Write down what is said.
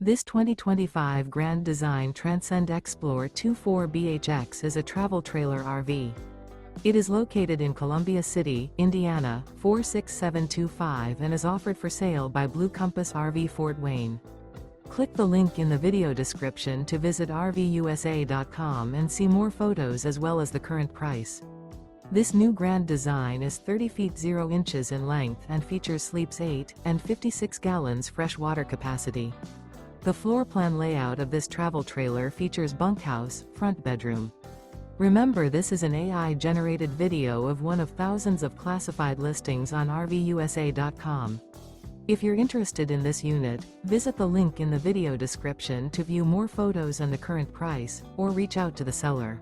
This 2025 Grand Design Transcend Xplor 24BHX is a travel trailer RV. It is located in Columbia City, Indiana, 46725 and is offered for sale by Blue Compass RV Fort Wayne. Click the link in the video description to visit RVUSA.com and see more photos as well as the current price. This new Grand Design is 30 feet 0 inches in length and features sleeps 8 and 56 gallons fresh water capacity. The floor plan layout of this travel trailer features bunkhouse, front bedroom. Remember, this is an AI-generated video of one of thousands of classified listings on RVUSA.com. If you're interested in this unit, visit the link in the video description to view more photos and the current price, or reach out to the seller.